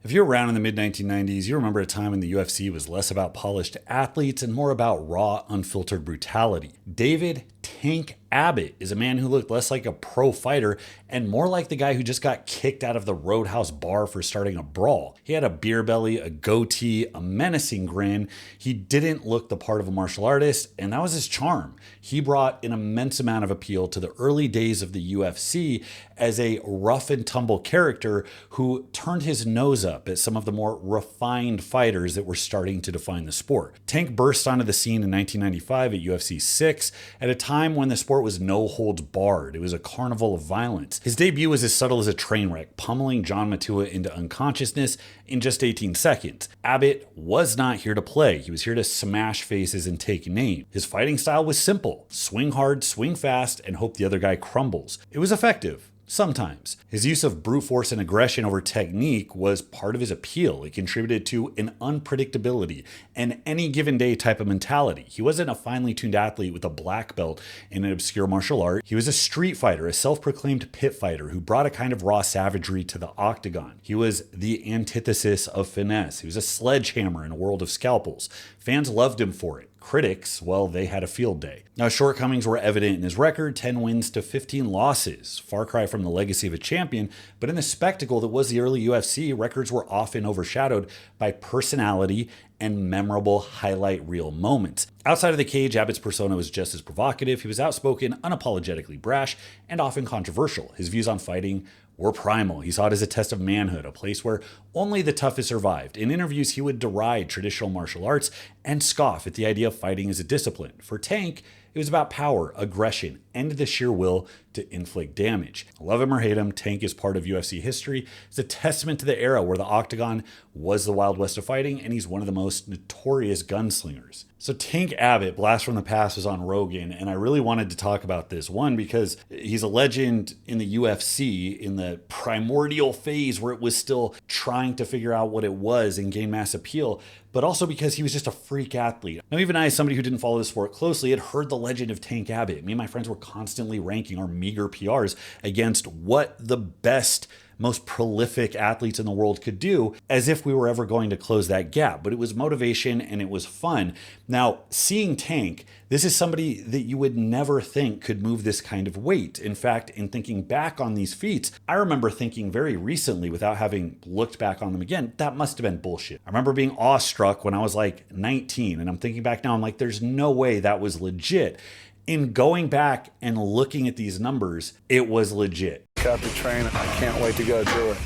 If you're around in the mid-1990s, you remember a time when the UFC was less about polished athletes and more about raw, unfiltered brutality. David Tank Abbott is a man who looked less like a pro fighter and more like the guy who just got kicked out of the Roadhouse bar for starting a brawl. He had a beer belly, a goatee, a menacing grin. He didn't look the part of a martial artist, and that was his charm. He brought an immense amount of appeal to the early days of the UFC as a rough and tumble character who turned his nose up at some of the more refined fighters that were starting to define the sport. Tank burst onto the scene in 1995 at UFC 6 at a time when the sport was no holds barred. It was a carnival of violence. His debut was as subtle as a train wreck, pummeling John Matua into unconsciousness in just 18 seconds. Abbott was not here to play. He was here to smash faces and take names. His fighting style was simple: swing hard, swing fast, and hope the other guy crumbles. It was effective. Sometimes. His use of brute force and aggression over technique was part of his appeal. It contributed to an unpredictability and any given day type of mentality. He wasn't a finely tuned athlete with a black belt in an obscure martial art. He was a street fighter, a self-proclaimed pit fighter who brought a kind of raw savagery to the octagon. He was the antithesis of finesse. He was a sledgehammer in a world of scalpels. Fans loved him for it. Critics, well, they had a field day. Now, shortcomings were evident in his record: 10 wins to 15 losses. Far cry from the legacy of a champion, but in the spectacle that was the early UFC, records were often overshadowed by personality and memorable highlight reel moments. Outside of the cage, Abbott's persona was just as provocative. He was outspoken, unapologetically brash, and often controversial. His views on fighting were primal. He saw it as a test of manhood, a place where only the toughest survived. In interviews, he would deride traditional martial arts and scoff at the idea of fighting as a discipline. For Tank, it was about power, aggression, and the sheer will to inflict damage. Love him or hate him, Tank is part of UFC history. It's a testament to the era where the octagon was the Wild West of fighting, and he's one of the most notorious gunslingers. So Tank Abbott, Blast from the Past, was on Rogan, and I really wanted to talk about this. One, because he's a legend in the UFC in the primordial phase where it was still trying to figure out what it was and gain mass appeal, but also because he was just a freak athlete. Now, even I, as somebody who didn't follow the sport closely, had heard the legend of Tank Abbott. Me and my friends were constantly ranking our meager PRs against what the best, most prolific athletes in the world could do, as if we were ever going to close that gap. But it was motivation and it was fun. Now, seeing Tank, this is somebody that you would never think could move this kind of weight. In fact, in thinking back on these feats, I remember thinking very recently, without having looked back on them again, that must have been bullshit. I remember being awestruck when I was like 19, and I'm thinking back now, I'm like, there's no way that was legit. In going back and looking at these numbers, it was legit. Got the train. I can't wait to go do it.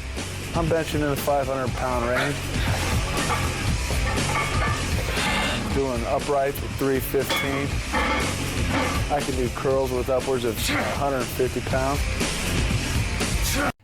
I'm benching in the 500-pound range. Doing uprights with 315. I can do curls with upwards of 150 pounds.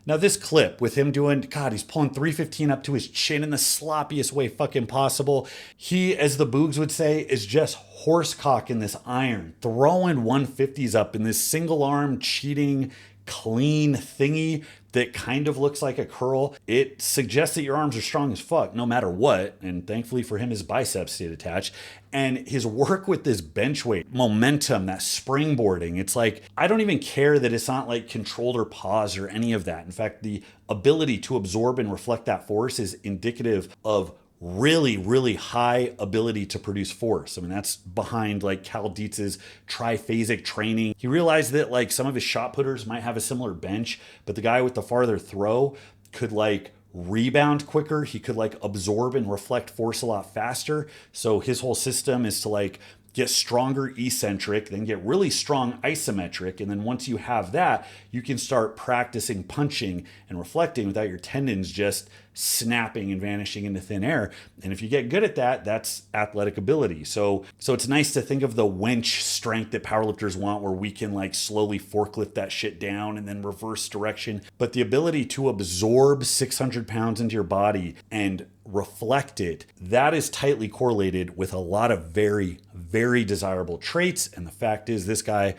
Now this clip with him doing, God, he's pulling 315 up to his chin in the sloppiest way fucking possible. He, as the Boogs would say, is just horsecock in this iron, throwing 150s up in this single arm cheating clean thingy that kind of looks like a curl. It suggests that your arms are strong as fuck no matter what, and thankfully for him his biceps stayed attached. And his work with this bench weight, momentum, that springboarding, it's like, I don't even care that it's not like controlled or paused or any of that. In fact, the ability to absorb and reflect that force is indicative of really, really high ability to produce force. I mean, that's behind like Cal Dietz's triphasic training. He realized that like some of his shot putters might have a similar bench, but the guy with the farther throw could like rebound quicker. He could like absorb and reflect force a lot faster. So his whole system is to like get stronger eccentric, then get really strong isometric. And then once you have that, you can start practicing punching and reflecting without your tendons just snapping and vanishing into thin air. And if you get good at that, that's athletic ability. So it's nice to think of the winch strength that powerlifters want, where we can like slowly forklift that shit down and then reverse direction. But the ability to absorb 600 pounds into your body and reflect it, that is tightly correlated with a lot of very, very desirable traits. And the fact is, this guy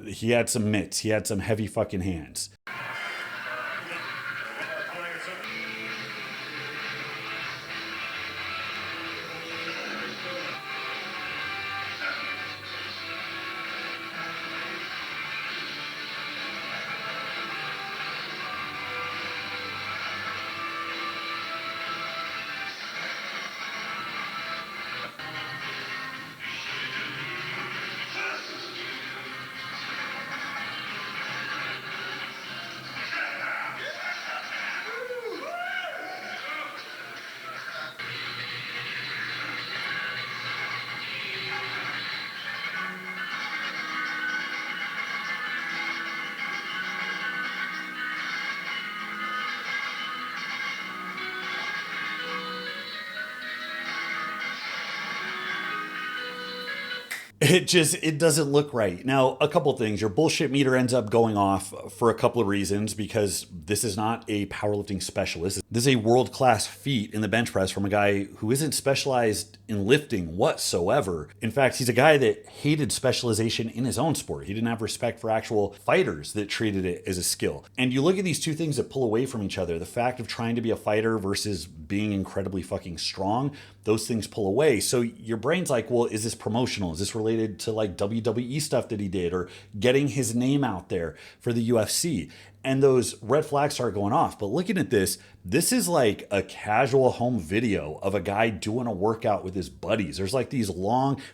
he had some mitts, he had some heavy fucking hands. It doesn't look right. Now, a couple things. Your bullshit meter ends up going off for a couple of reasons, because this is not a powerlifting specialist. This is a world-class feat in the bench press from a guy who isn't specialized in lifting whatsoever. In fact, he's a guy that hated specialization in his own sport. He didn't have respect for actual fighters that treated it as a skill. And you look at these two things that pull away from each other. The fact of trying to be a fighter versus being incredibly fucking strong, those things pull away. So your brain's like, well, is this promotional? Is this related to like WWE stuff that he did, or getting his name out there for the UFC? And those red flags start going off. But looking at this is like a casual home video of a guy doing a workout with his buddies. There's like these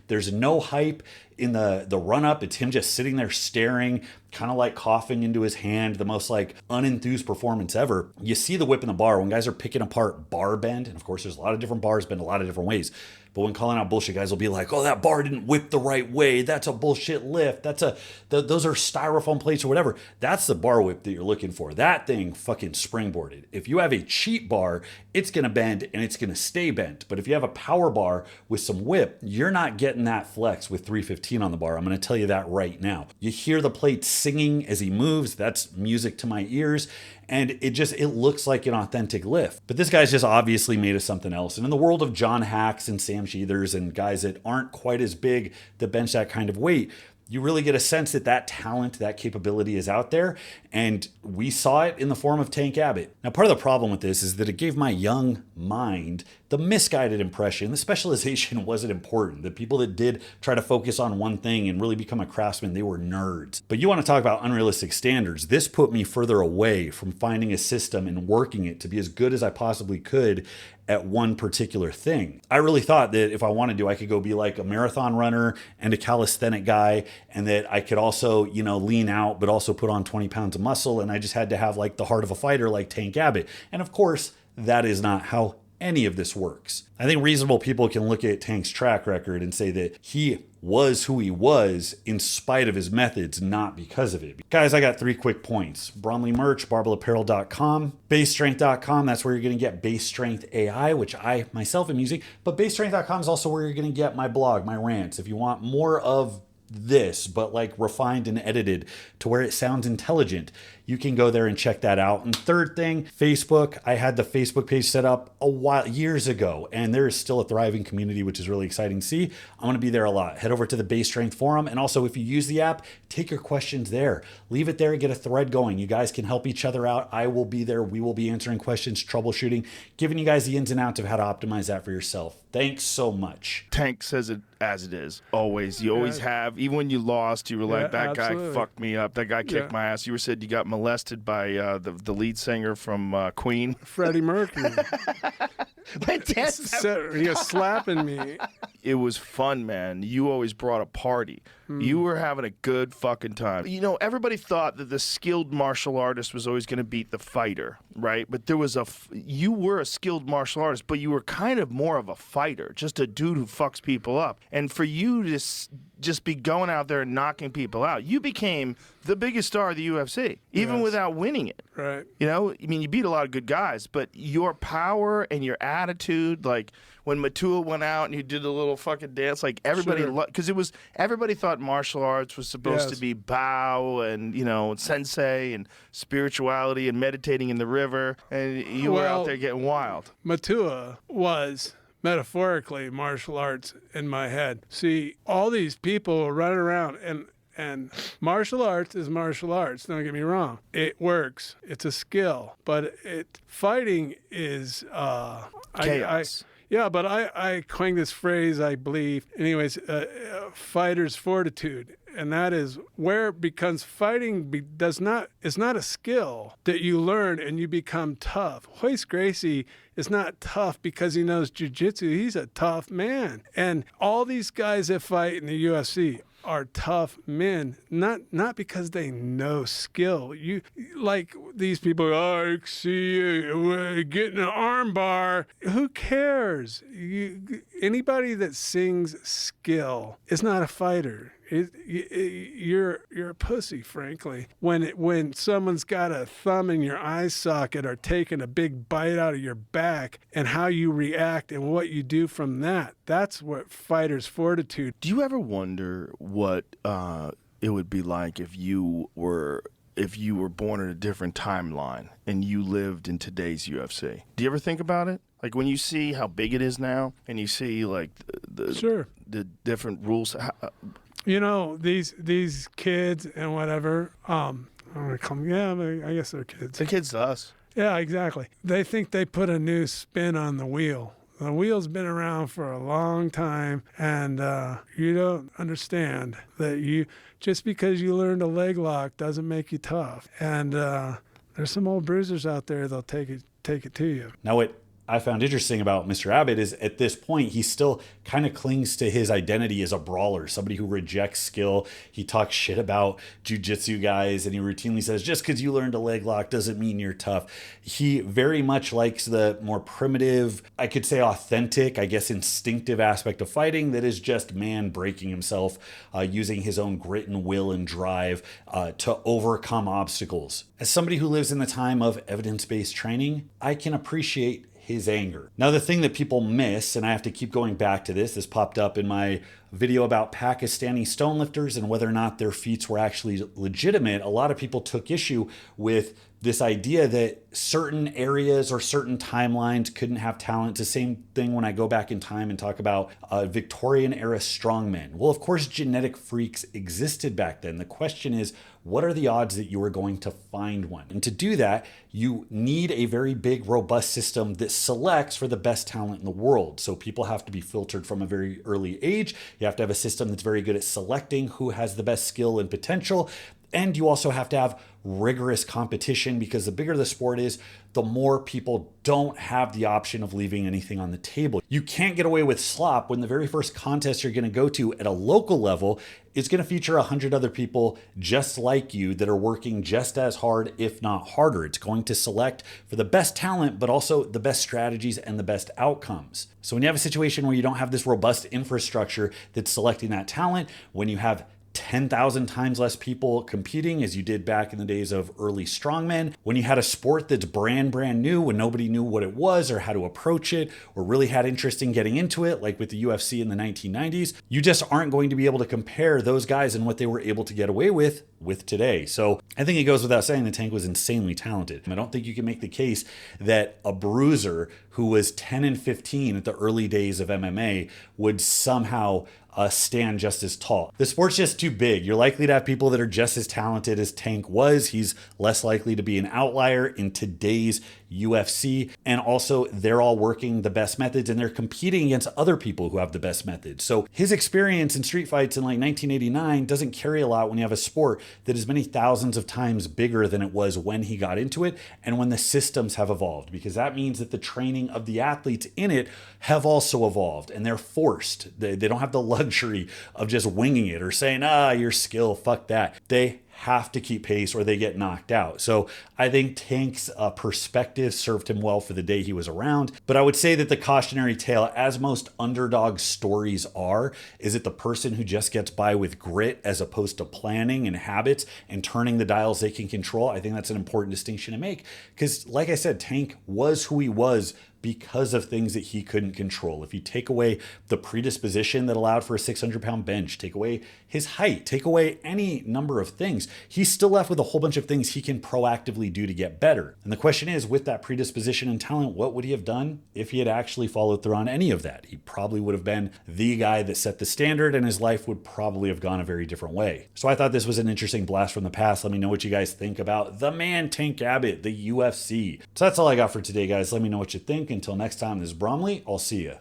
there's no hype in the run up. It's him just sitting there staring, kind of like coughing into his hand, the most like unenthused performance ever. You see the whip in the bar when guys are picking apart bar bend. And of course, there's a lot of different bars bend a lot of different ways. But when calling out bullshit, guys will be like, oh, that bar didn't whip the right way. That's a bullshit lift. Those are styrofoam plates or whatever. That's the bar whip that you're looking for. That thing fucking springboarded. If you have a cheap bar, it's going to bend and it's going to stay bent. But if you have a power bar with some whip, you're not getting that flex with 315 on the bar. I'm going to tell you that right now. You hear the plate singing as he moves. That's music to my ears. And it looks like an authentic lift. But this guy's just obviously made of something else. And in the world of John Hacks and Sam Sheathers and guys that aren't quite as big that bench that kind of weight, you really get a sense that talent, that capability is out there. And we saw it in the form of Tank Abbott. Now, part of the problem with this is that it gave my young mind the misguided impression the specialization wasn't important. The people that did try to focus on one thing and really become a craftsman, they were nerds. But you want to talk about unrealistic standards. This put me further away from finding a system and working it to be as good as I possibly could at one particular thing. I really thought that if I wanted to, I could go be like a marathon runner and a calisthenic guy, and that I could also, lean out, but also put on 20 pounds of muscle. And I just had to have like the heart of a fighter like Tank Abbott. And of course, that is not how any of this works. I think reasonable people can look at Tank's track record and say that he was who he was in spite of his methods, not because of it. Guys, I got 3 quick points. Bromley merch, barbellapparel.com, basestrength.com. That's where you're going to get Base Strength AI, which I myself am using. But basestrength.com is also where you're going to get my blog, my rants. If you want more of this, but like refined and edited to where it sounds intelligent, you can go there and check that out. And third thing, Facebook. I had the Facebook page set up years ago, and there is still a thriving community, which is really exciting to see. I'm going to be there a lot. Head over to the Base Strength forum. And also, if you use the app, take your questions there. Leave it there, get a thread going. You guys can help each other out. I will be there. We will be answering questions, troubleshooting, giving you guys the ins and outs of how to optimize that for yourself. Thanks so much. Tank says it as it is. Always. You always have. Even when you lost, you were like, that absolutely. guy fucked me up. That guy kicked my ass. You said you got molested by the lead singer from Queen. Freddie Mercury. He was slapping me. It was fun, man. You always brought a party. You were having a good fucking time. Everybody thought that the skilled martial artist was always going to beat the fighter, right? But you were a skilled martial artist, but you were kind of more of a fighter, just a dude who fucks people up. And for you to just be going out there and knocking people out, you became the biggest star of the UFC, even without winning it. Right. You beat a lot of good guys, but your power and your attitude, like when Matua went out and you did a little fucking dance, like everybody, because everybody thought martial arts was supposed to be Bao and, sensei and spirituality and meditating in the river, and you were out there getting wild. Matua was metaphorically martial arts in my head. See, all these people running around, and martial arts is martial arts, don't get me wrong. It works. It's a skill. But fighting is chaos. But I coined this phrase, I believe. Anyways, fighter's fortitude. And that is where it becomes fighting is not a skill that you learn and you become tough. Royce Gracie is not tough because he knows jiu-jitsu. He's a tough man. And all these guys that fight in the UFC are tough men, not because they know skill. You like these people, I see you getting an arm bar. Who cares? Anybody that sings skill is not a fighter. You're a pussy, frankly. When someone's got a thumb in your eye socket or taking a big bite out of your back, and how you react and what you do from that, that's what fighters' fortitude. Do you ever wonder what it would be like if you were born in a different timeline and you lived in today's UFC? Do you ever think about it? Like when you see how big it is now, and you see like the different rules. You know, these kids and whatever. I'm gonna call them, yeah, I guess they're kids. The kids to us. Yeah, exactly. They think they put a new spin on the wheel. The wheel's been around for a long time, and you don't understand that just because you learned a leg lock doesn't make you tough. And there's some old bruisers out there that'll take it to you. Now, what I found interesting about Mr. Abbott is at this point, he still kind of clings to his identity as a brawler, somebody who rejects skill. He talks shit about jiu-jitsu guys, and he routinely says, just because you learned a leg lock doesn't mean you're tough. He very much likes the more primitive, I could say authentic, I guess instinctive aspect of fighting that is just man breaking himself, using his own grit and will and drive to overcome obstacles. As somebody who lives in the time of evidence-based training, I can appreciate his anger. Now, the thing that people miss, and I have to keep going back to this popped up in my video about Pakistani stonelifters and whether or not their feats were actually legitimate. A lot of people took issue with this idea that certain areas or certain timelines couldn't have talent. It's the same thing when I go back in time and talk about Victorian era strongmen. Well, of course, genetic freaks existed back then. The question is, what are the odds that you are going to find one? And to do that, you need a very big, robust system that selects for the best talent in the world. So people have to be filtered from a very early age. You have to have a system that's very good at selecting who has the best skill and potential. And you also have to have rigorous competition, because the bigger the sport is, the more people don't have the option of leaving anything on the table. You can't get away with slop when the very first contest you're going to go to at a local level is going to feature 100 other people just like you that are working just as hard, if not harder. It's going to select for the best talent, but also the best strategies and the best outcomes. So when you have a situation where you don't have this robust infrastructure that's selecting that talent, when you have 10,000 times less people competing as you did back in the days of early strongmen, when you had a sport that's brand new, when nobody knew what it was or how to approach it or really had interest in getting into it, like with the UFC in the 1990s, you just aren't going to be able to compare those guys and what they were able to get away with today. So I think it goes without saying that Tank was insanely talented. I don't think you can make the case that a bruiser who was 10 and 15 at the early days of MMA would somehow stand just as tall. The sport's just too big. You're likely to have people that are just as talented as Tank was. He's less likely to be an outlier in today's UFC. And also, they're all working the best methods and they're competing against other people who have the best methods. So his experience in street fights in like 1989 doesn't carry a lot when you have a sport that is many thousands of times bigger than it was when he got into it and when the systems have evolved, because that means that the training of the athletes in it have also evolved and they're forced. They don't have the luxury of just winging it or saying, your skill, fuck that. They have to keep pace or they get knocked out. So I think Tank's perspective served him well for the day he was around. But I would say that the cautionary tale, as most underdog stories are, is that the person who just gets by with grit as opposed to planning and habits and turning the dials they can control. I think that's an important distinction to make, because like I said, Tank was who he was because of things that he couldn't control. If you take away the predisposition that allowed for a 600-pound bench, take away his height, take away any number of things, he's still left with a whole bunch of things he can proactively do to get better. And the question is, with that predisposition and talent, what would he have done if he had actually followed through on any of that? He probably would have been the guy that set the standard, and his life would probably have gone a very different way. So I thought this was an interesting blast from the past. Let me know what you guys think about the man Tank Abbott, the UFC. So that's all I got for today, guys. Let me know what you think. Until next time, this is Bromley. I'll see you.